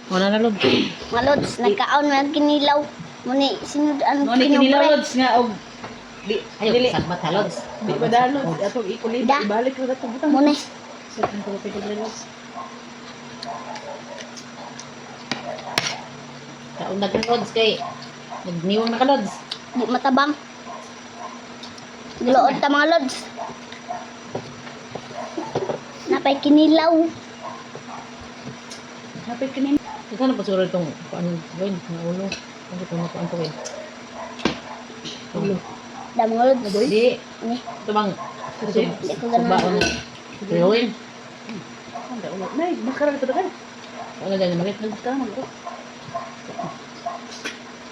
Wala na lod. Mga lods, nagkaon man kinilaw. Muni, sinod ang Ano ni kinilalods nga og di Ayaw, dili sagbat halod. di ba dalod atong ikulit Da. ibalik ko dato butang. Muni, Sa ang ko kinilalods. Kaundag ng lods kay nagniwang na ka lods. di matabang. Gilood ta mga lods. Napay kinilaw. Napay kinin. Ito na pasura itong paano gawin na ulo. Ano ito na paano gawin? Ulo. Da mga lods. Di. Ni, Ito bang di ko ganun. baon na. Gawin. Anda ulo. Nay, makarag to dagan. Ano dyan naman ito? Nagkamag ko.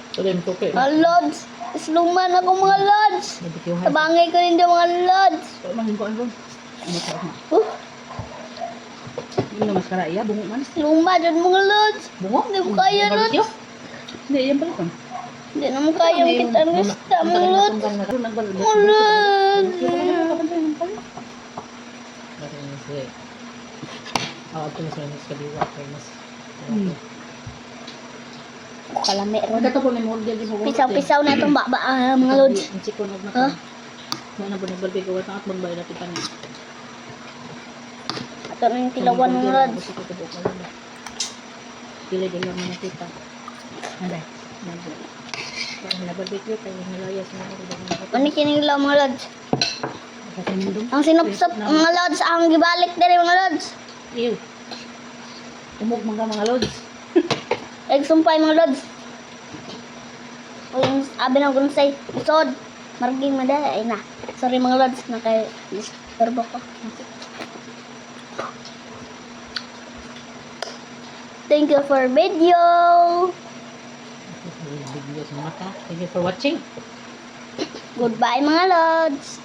Ito din tuki. Mga lods, isluman ako mga lods. Nabikiwhan. Tabangay ko rin daw mga lods. So man ko ano. Ano ka ma? Hindi na mas kara iya bungo man. Luma dyan mga lods. Bungo? Hindi mo kaya Barbecue? lods. Hindi yan pala kon. Hindi naman kaya kita ang gusto mga lods. Ano nagbal. Mga lods. Ito mas manis ka diwa. Mas. Kalami ron. Ang po ni mo di mo. Pisaw-pisaw na itong mga lods. Ang chikon og Ha? na. Ano ba nagbal ko at magbay na kita ni. Ito na yung tilawan mga lods. Pila din lang mga kita. Ada. Parang nabarbecue kayo nalayas na ako. Ano kinilaw mga lods? Kakanindong. Ang sinupsop mga lods, ang gibalik dali mga lods. Ew. Umog mga lods. Nagsumpay mga lods. Yung abi ng gunsay, isod. Marging madala, ay na. Sorry mga lods, nakay-disturbo ko. Thank you for video. Video sa mata. Thank you for watching. Goodbye mga lods.